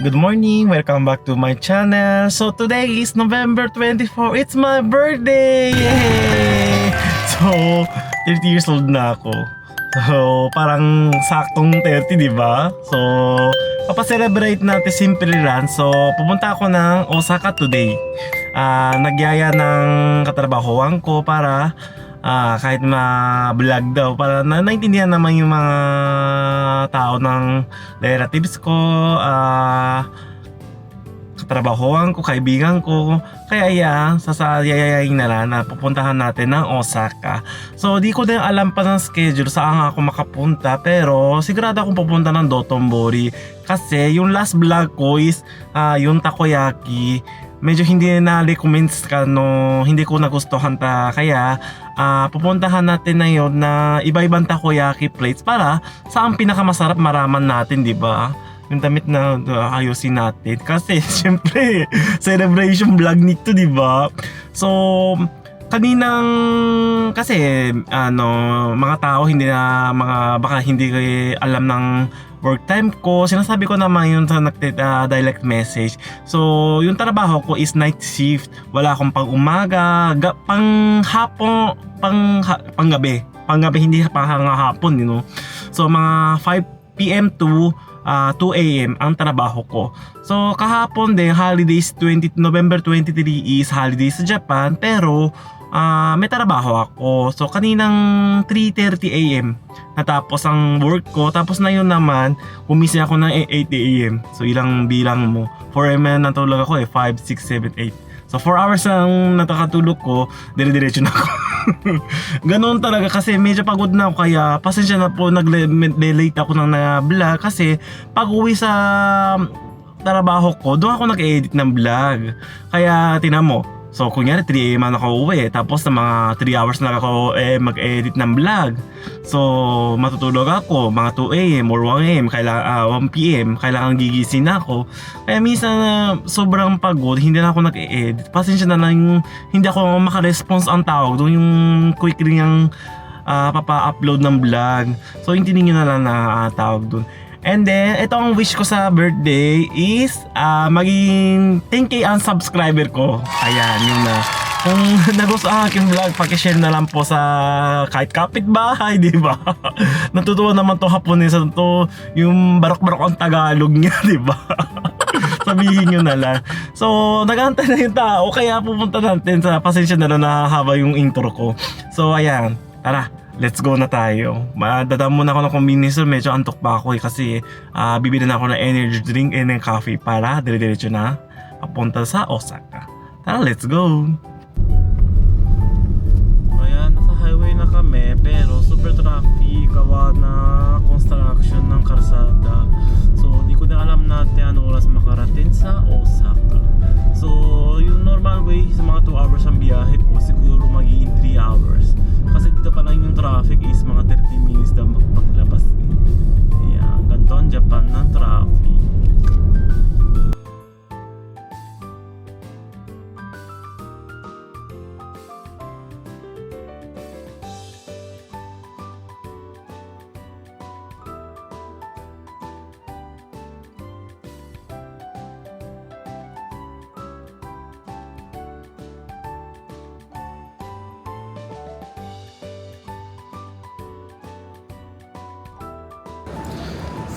Good morning, welcome back to my channel. So today is November 24, it's my birthday! Yay! So, 30 years old na ako. So, parang saktong 30, di ba? So, papaselebrate natin simple lang. So, pupunta ako ng Osaka today. Nagyaya ng katrabahoan ko para kahit ma-vlog daw para naintindihan naman yung mga tao ng relatives ko, katrabahoan ko, kaibigan ko. Kaya sasayayayin na lang na pupuntahan natin ng Osaka. So di ko din alam pa ng schedule saan ako makapunta, pero sigurado akong pupunta ng Dotonbori kasi yung last vlog ko is yung takoyaki. Medyo hindi na-recommend hindi ko nagustuhan kaya pupuntahan natin na yun na iba-ibang takoyaki plates para saan pinakamasarap maraman natin, di ba? Yung damit na ayusin natin kasi syempre celebration vlog nito, di ba? So kaninang kasi mga tao baka hindi alam ng work time ko, sinasabi ko naman yun sa direct message. So yung trabaho ko is night shift, wala akong pang umaga, panghapon, panggabi, hindi panghapon, you know. So mga 5 PM to 2 AM ang trabaho ko. So kahapon din, holidays, November 23 is holidays sa Japan, pero may trabaho ako. So kaninang 3:30 AM natapos ang work ko. Tapos na yun naman, umising ako ng 8 AM. So ilang bilang mo? 4 AM na natulog ako 5, 6, 7, 8. So 4 hours ang nakakatulog ko, dire-diretso na ako. Ganoon talaga kasi medyo pagod na ako, kaya pasensya na po nag-late ako ng vlog kasi pag uwi sa trabaho ko, doon ako nag-edit ng vlog. Kaya tinan mo, so kunyari 3 AM ako uwi, tapos na mga 3 hours na ako mag-edit ng vlog. So matutulog ako mga 2 AM or 1 AM, 1 PM, kailangan gigising na ako. Kaya minsan sobrang pagod, hindi na ako nag-edit. Pasensya na lang yung hindi ako maka-response ang tawag doon, yung quickly yung papa-upload ng vlog. So hindi niyo na lang tawag doon. And then, ito ang wish ko sa birthday is maging 10K ang subscriber ko. Ayan, yun na. Kung nagustuhan ang aking vlog, pakishare na lang po sa kahit kapitbahay, di ba? Natutuwa naman to Haponesa to, yung barok-barok ang Tagalog niya, di ba? Sabihin nyo na lang. So, nag-aantay na yung tao, kaya pupunta natin sa pasensya na lang na haba yung intro ko. So, ayan, tara. Let's go na tayo. Dadaan muna ako ng convenience store. Medyo antok pa ako kasi bibili na ako ng energy drink and ng coffee para dire-diretso na papunta sa Osaka. Tara, let's go! Ayan, nasa highway na kami pero super traffic gawa na construction ng karsada. So, di ko na alam natin ano oras makarating sa Osaka. So, yung normal way sa mga 2 hours ang biyahe ko, siguro magiging 3 hours. Kasi dito pa lang yung traffic is mga 30 minutes na paglabas din. Ayan, ganito ang Japan ng traffic.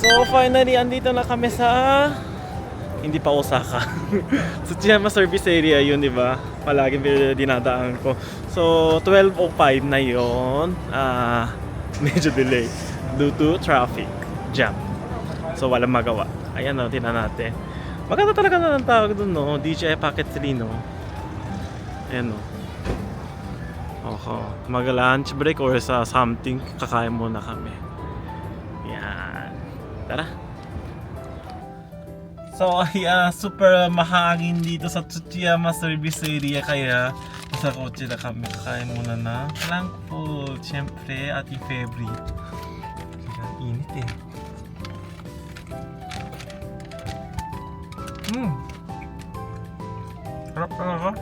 So finally, andito na kami sa hindi pa Osaka. Sa Tsuyama service area yun, di ba? Palagi dinadaan ko. So 12:05 na yun. Medyo delay due to traffic jam. So walang magawa. Ayan o, tingnan natin. Maganda talaga na ng tawag dun, no? DJI Pocket 3, no? Ayan o. Mag-lunch break or sa something, kakain muna kami. Yan. Tara. So super mahangin dito sa Tsuyama service area, kaya sa kotse na kami. Kakain muna na lang food. Siyempre, ating favorite. Kaya init eh. Harap talaga.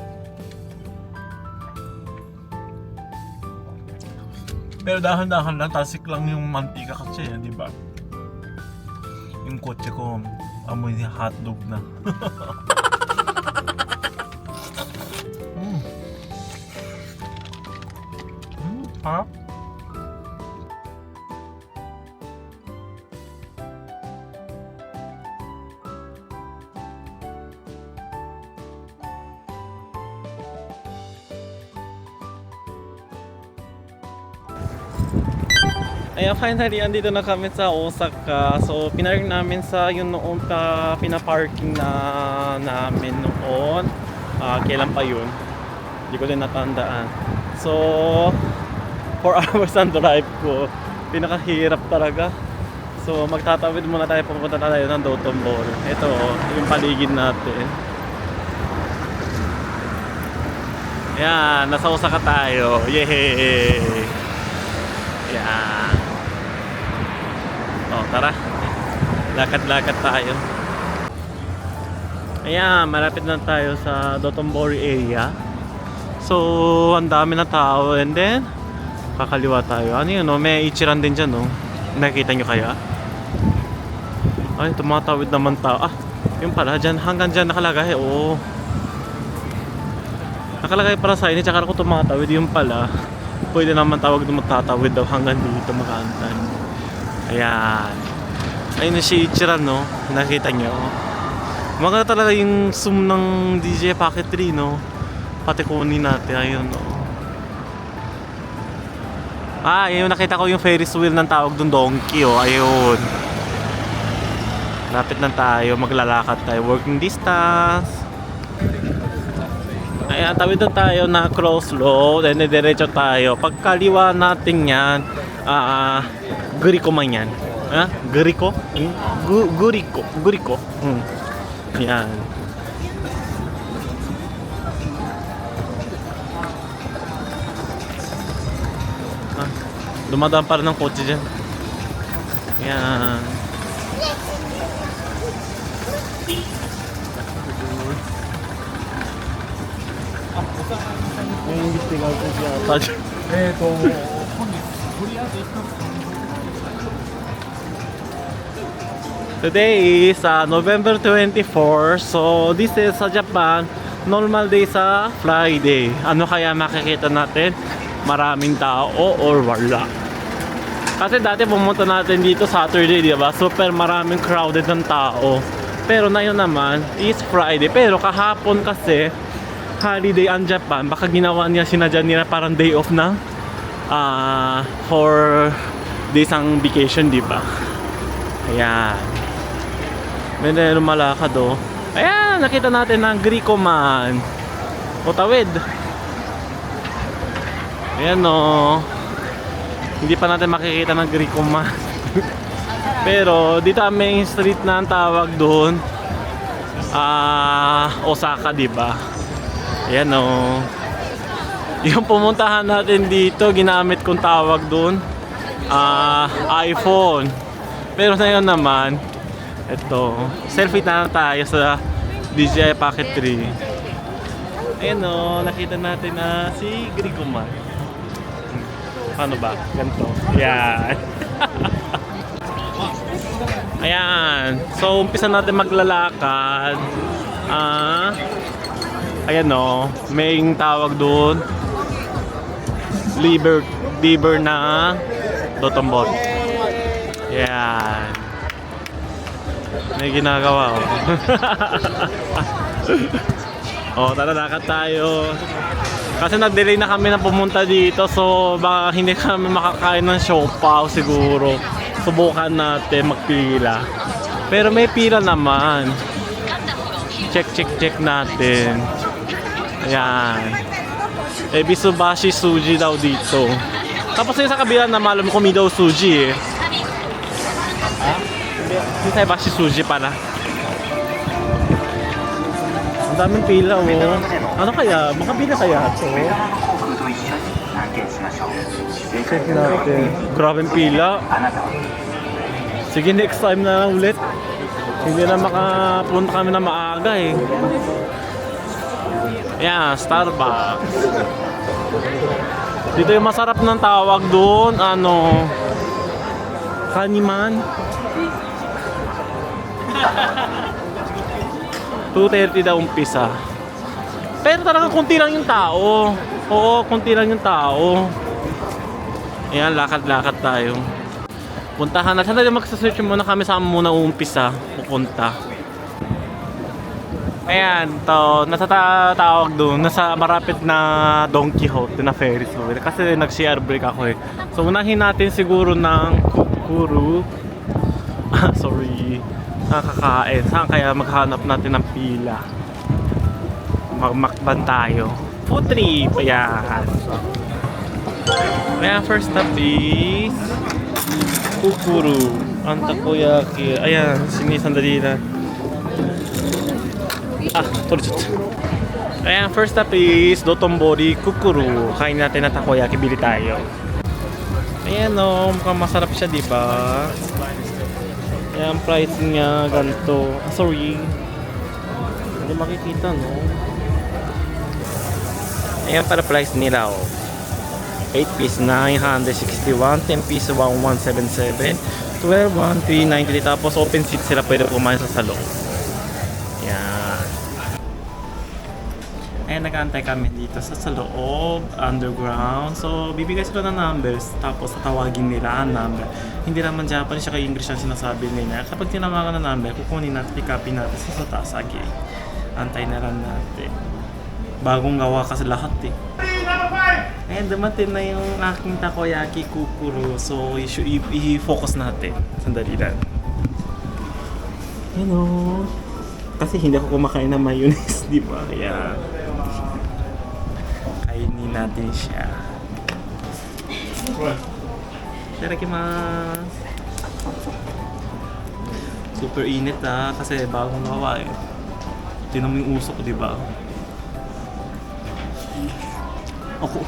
Pero dahan-dahan lang, tasik lang yung mantika kasi, di ba? Yung kotse ko, Amoy niya hotdog na. Harap. Ayan, finally, andito na kami sa Osaka. So, pinark namin sa yun noon pinaparking na namin noon. Kailan pa yun? Hindi ko din natandaan. So, 4 hours ang drive ko. Pinakahirap talaga. So, magtatawid muna tayo. Pupunta tayo ng Dotonbori. Ito, yung paligid natin. Ayan, nasa Osaka tayo. Yay! Ayan. Oh, tara. Lakad-lakad tayo. Ayan, malapit na tayo sa Dotonbori area. So, ang dami na tao. And then, kakaliwa tayo. Ano yun, no? May Ichiran din dyan, no? Nakikita nyo kaya? Ay, tumatawid naman tao. Yun pala, dyan, hanggang dyan nakalagay. Oo. Nakalagay para sa inyo, tsaka ako tumatawid. Yun pala, pwede naman tawag na magtatawid daw hanggang dito makaantan. Ayan. Ayun na si Ichiran, no? Nakita nyo. Maganda talaga yung zoom ng DJ Pocket 3, no? Pati kunin natin. Ayun, no? Ayun, nakita ko yung Ferris wheel ng tawag dun, donkey, oh. Ayun. Lapit na tayo. Maglalakad tayo. Working distance. Ayan, tawid na tayo na crossroad. And diretso tayo. Pagkaliwa natin yan, Guriko man yan. Guriko? Guriko. Yan. Dumadaan pa rin ng kotse dyan. Yan. Yung gistingan ko siya. Today is November 24. So this is sa Japan, normal day sa Friday. Ano kaya makikita natin? Maraming tao or wala. Kasi dati pumunta natin dito Saturday, di ba? Super maraming crowded ng tao. Pero ngayon naman is Friday. Pero kahapon kasi holiday ang Japan, baka ginawa niya sinadya nila parang day off na for days ang vacation, di ba? Ayan. May lumalakad, oh. Ayan, nakita natin ng Griko man. O tawid. Ayan, oh. Hindi pa natin makikita ng Griko man. Pero dito ang main street na ang tawag doon, Osaka, di ba? Ayan, oh. Yung pumuntahan natin dito, ginamit kong tawag doon, iPhone. Pero ngayon naman, ito, selfie na tayo sa DJI Pocket 3. Ayan, oh, nakita natin na si Grigoma. Paano ba? Ganito. Ayan. Ayan. So, umpisa natin maglalakad. Ayan, oh, may tawag doon, liber na Dotonbori. Ayan. May ginagawa, oh. Oh, tara, lakad tayo. Kasi nag-delay na kami na pumunta dito, so baka hindi kami makakain ng siopaw siguro. Subukan natin magpila. Pero may pila naman. Check natin. Ayan. Ebisubashi Suji daw dito. Tapos yung sa kabila na malam ko daw suji, eh. Yung sa Bashi Suji pala. Ang daming pila, oh. Ano kaya? Makabila kaya ito? Check natin. Grabing pila. Sige, next time na lang ulit. Hindi na makapunta kami na maaga, eh. Yeah, Starbucks. Dito yung masarap ng tawag doon, ano, Kaniman. 2:30 daw umpisa. Pero talagang konti lang yung tao. Oo, konti lang yung tao. Ayan, lakad-lakad tayo. Puntahan na. Sandali magsasearch muna kami saan muna uumpisa. Pupunta. Ayan, to, nasa tawag doon, nasa marapit na Don Quixote na Ferris wheel. Kasi nag-share break ako eh. So unahin natin siguro ng Kukuru. Sorry. Nakakain. Saan kaya maghanap natin ng pila? Magmakban tayo. Food trip. Ayan. Ayan, first stop is Kukuru. Ang takoyaki. Ayan, sinisandali na. Ayan, first stop is Dotonbori Kukuru. Kain natin na takoyaki. Bili tayo. Ayan o, mukhang masarap siya, diba? Ayan, price niya ganito. Sorry. Hindi makikita, no? Ayan para price nila, oh. 8 piece 961, 10 piece 1177, 12 1393. Tapos open seat sila, pwede kumain sa salon. Ayan. Ayan, nag-aantay kami dito sa loob, underground. So, bibigay sila ng numbers, tapos tatawagin nila ang number. Hindi naman Japanese siya kay English ang sinasabi nila. Kapag tinawagan ng number, kukunin natin, i-copy natin sa taas again. Antay na lang natin. Bagong gawa kasi lahat eh. Ayan, dumating na yung aking takoyaki Kukuru. So, i-focus natin. Sandali lang. Hello. Kasi hindi ako kumakain ng mayonnaise, di ba? Kaya kainin natin siya. Itadakimasu. Super init kasi bagong gawa eh. Tinan mo yung usok, di ba? Ako.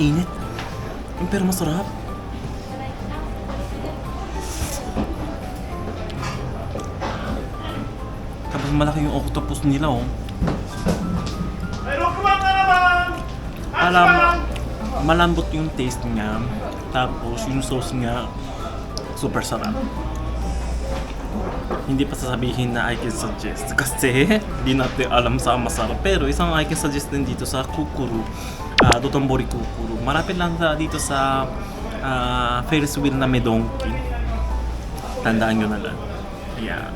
Init. Pero masarap. Tapos malaki yung octopus nila, oh. Malambot yung taste niya. Tapos yung sauce niya super sarap. Hindi pa sasabihin na I can suggest kasi di natin alam sa masarap. Pero isang I can suggest din dito sa Kukuru, Dotonbori Kukuru. Malapit lang dito sa Ferris wheel na may donkey. Tandaan nyo na lang. Yeah.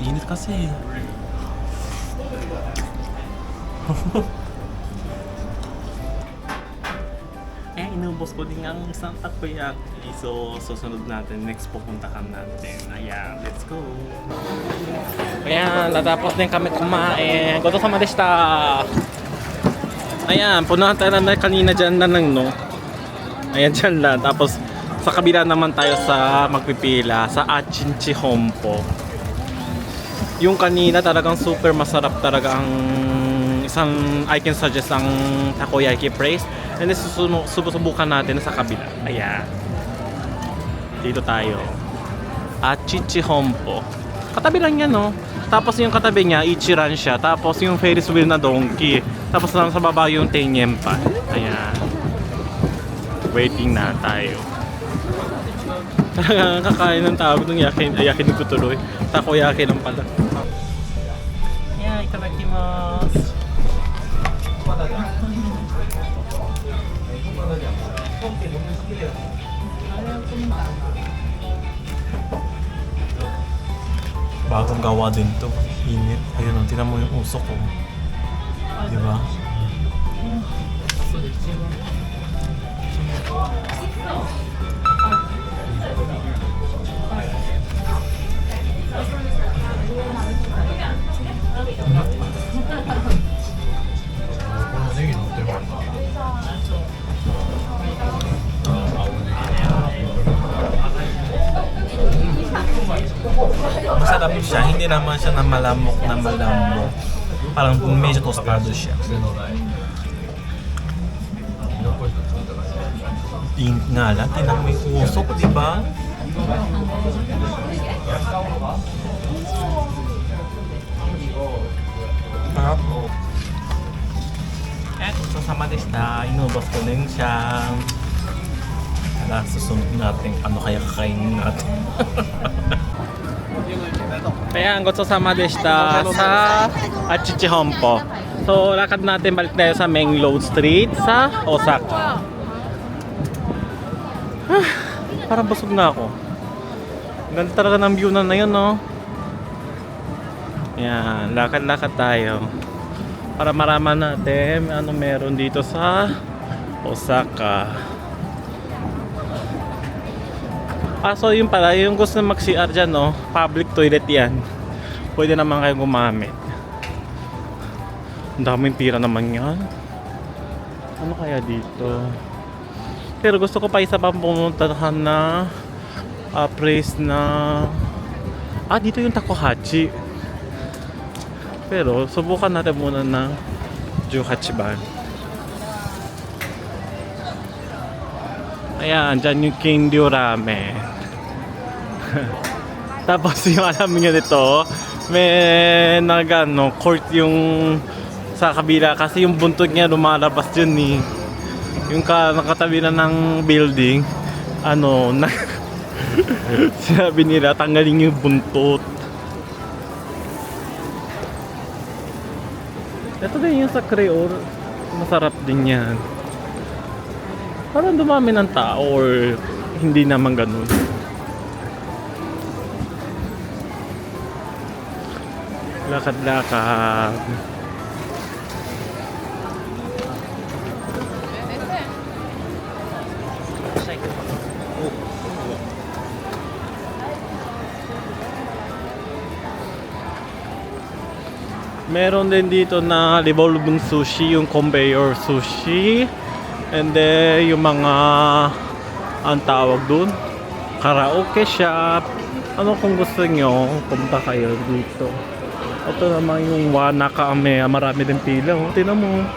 Init kasi. Inubos ko din ang isang takoyaki. So, susunod natin. Next pupuntahan natin. Ayan, let's go. Ayan, natapos din kami kumain. Goto sama deshita. Ayan, punahan tayo na kanina dyan na lang, no? Ayan, dyan lang. Tapos, sa kabila naman tayo sa magpipila sa Achinchi Hompo. Yung kanina talagang super masarap talaga ang isang I can suggest ang takoyaki place. And then susubukan natin sa kabila. Ayan. Dito tayo. Achinchi Hompo. Katabi lang yan, no? Tapos yung katabi niya, Ichiran siya. Tapos yung Ferris wheel na donkey. Tapos lang sa baba yung Tenyempan. Ayan. Waiting na tayo. Talagang kakain ng tawag ng yakin ko tuloy. Takoyaki lang pala. Ayan, itadakimasu. Bagong gawa din to. Init. Ayun o, tinan mo yung usok ko. Diba? Masarap siya, hindi naman siya na malamok. Parang medyo tostado siya. Init nga lang, tinan mo yung usok, diba? Eto, sasama deshita. Inubos ko din siya. isla. Susunod natin ano kaya kakainin natin. Kaya ang gotsosama deshita sa Achichihompo. So lakad natin balik tayo sa Menlo Street sa Osaka. Parang busog na ako. Ganda talaga ng view na yun, no? Yan, lakad-lakad tayo para maraman natin ano meron dito sa Osaka. So yun pala, yung gusto na mag-CR dyan, no? Public toilet yan. Pwede naman kayo gumamit. Ang daming pira naman yan. Ano kaya dito? Pero gusto ko pa isa pang pumuntahan na place na dito yung Takohachi. Pero subukan natin muna ng Juhachiban. Ayan, dyan yung King Diorame. Tapos yung alam nyo dito, may court yung sa kabila kasi yung buntot niya lumalabas dyan eh. Yung nakatabi na ng building, sinabi nila tanggalin yung buntot. Ito din yung sa Creole, masarap din yan. Parang dumami ng tao or hindi naman ganun. Lakad-lakad. Meron din dito na revolving sushi, yung conveyor sushi. And then yung mga ang tawag dun, karaoke shop. Ano kung gusto nyo, pumunta kayo dito. Ito naman yung Wanaka, marami din pila. Tingnan mo.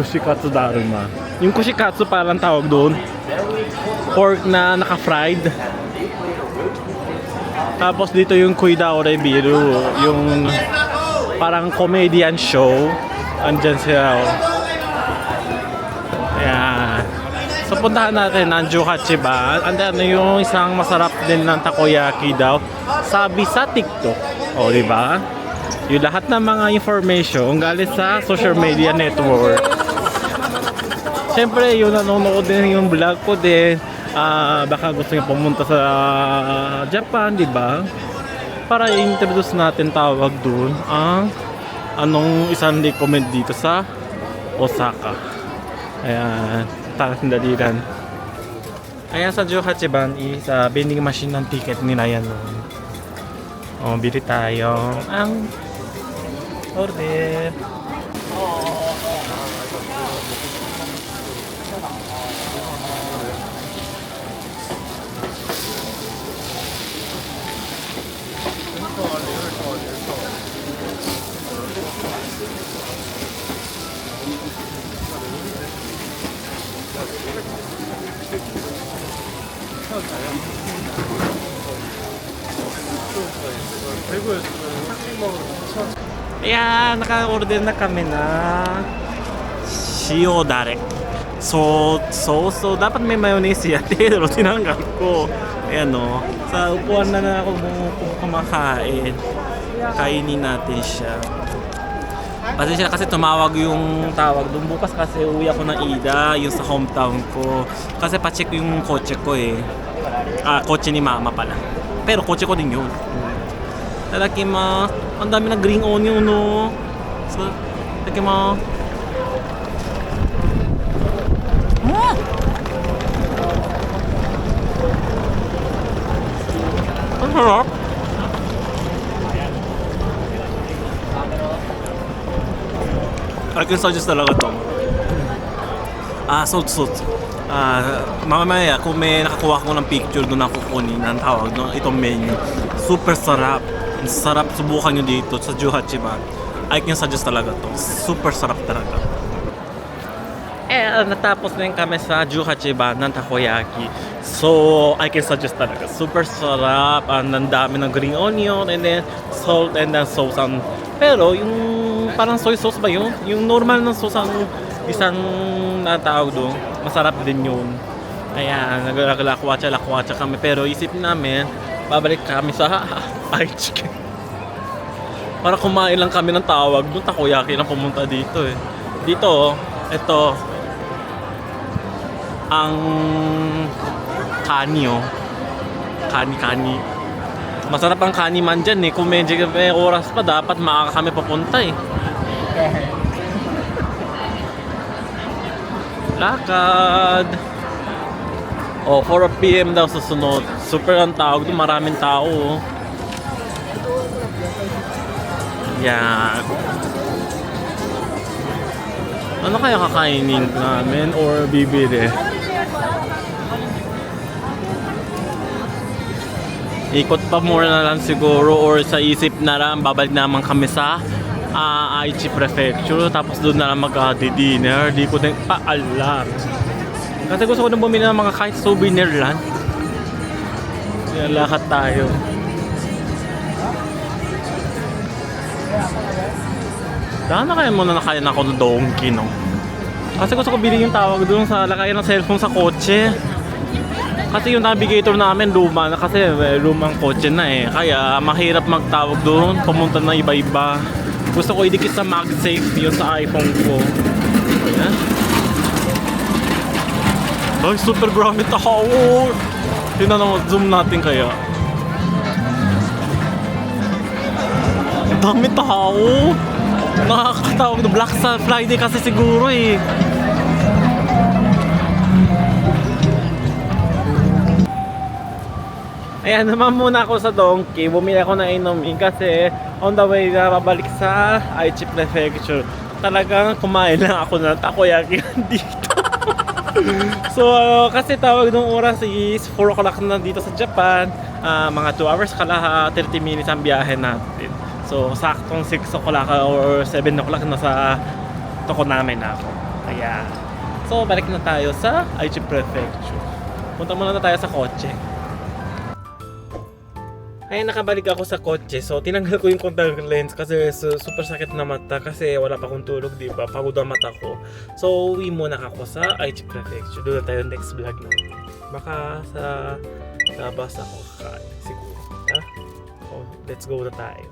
Kushikatsu Daruma. Yung kushikatsu parang tawag doon. Pork na naka-fried. Tapos dito yung Kuidaore Biru, yung parang comedian show. Andyan sila. Ayan. So puntahan natin ang Juhachiban. Andyan yung isang masarap din ng takoyaki daw. Sabi sa TikTok. O, di ba? Yung lahat ng mga information galing sa social media network. Siyempre, yung nanonood din yung vlog ko din. Baka gusto niya pumunta sa Japan, di ba? Para i-introduce natin tawag dun ang anong isang recommend dito sa Osaka. Ayan, takas dalilan. Ayan sa Juhachiban is vending machine ng ticket nila yan. Bili tayo ang order. Ayan, naka-order na kami na Shiodare. So dapat may mayonnaise yan. Pero tinanggal ko. Ayan o. Sa upuan na ako kumakain. Kainin natin siya. Pasensya kasi tumawag yung tawag doon. Bukas kasi uwi ako ng Ida, yung sa hometown ko. Kasi pa-check yung kotse ko eh. Kotse ni mama pala. Pero kotse ko din yun. Tadakimasu. Ang dami na green onion, no? So, tadakimasu. Ang sarap. I can suggest talaga to. Mamaya kung may nakakuha ko ng picture doon ako kukunin ang tawag doon itong menu. Super sarap. Sarap, subukan nyo dito sa Juhachiban. I can suggest talaga to. Super sarap talaga. natapos na kami sa Juhachiba ng takoyaki. So, I can suggest talaga. Super sarap. Ang dami ng green onion and then salt and then sauce. Pero yung parang soy sauce ba yun? Yung normal ng sauce ang isang natawag doon. Masarap din yun. Ayan, naglakwatsa kami. Pero isip namin, babalik kami sa Aichi. Para kumain lang kami ng tawag doon. Takoyaki lang pumunta dito eh. Dito, ito ang kani oh. Kani. Masarap ang kani man dyan eh. Kung medyo may oras pa, dapat maaga kami papunta eh. Lakad. Oh, 4 PM daw susunod. Super ang tawag doon. Maraming tao oh. Yan. Ano kaya kakainin namin or bibili? Ikot pa muna na lang siguro or sa isip na lang babalik naman kami sa Aichi Prefecture tapos doon na lang mag-dinner. Di ko din pa alam. Kasi gusto ko nang bumili ng mga kahit souvenir lang. Kaya lakad tayo. Sana kaya muna nakain ako ng donkey, no? Kasi gusto ko bilhin yung tawag doon sa lakayan ng cellphone sa kotse. Kasi yung navigator namin luma na kasi lumang kotse na eh. Kaya mahirap magtawag doon, pumunta na iba-iba. Gusto ko idikit sa MagSafe yun sa iPhone ko. Ayan. Ay, super grabe tao! Tingnan naman, zoom natin kaya. Ang dami tao! Nakakatawag na Black Friday kasi siguro eh. Ayan naman muna ako sa donkey. Bumili ako na inumin kasi on the way na pabalik sa Aichi Prefecture. Talagang kumain lang ako ng takoyaki dito. So kasi tawag ng oras is 4 o'clock na dito sa Japan. Mga 2 hours kalahat, 30 minutes ang biyahe natin. So, saktong 6 o'clock or 7 o'clock na sa Tokoname na ako. Kaya, so balik na tayo sa Aichi Prefecture. Punta muna na tayo sa kotse. Ay, nakabalik ako sa kotse. So, tinanggal ko yung contact lens kasi super sakit na mata kasi wala pa akong tulog, di ba? Pagod ang mata ko. So, uwi muna ako sa Aichi Prefecture. Doon na tayo next vlog natin. Baka sa bus ako kakain siguro. Ha? So, let's go na tayo.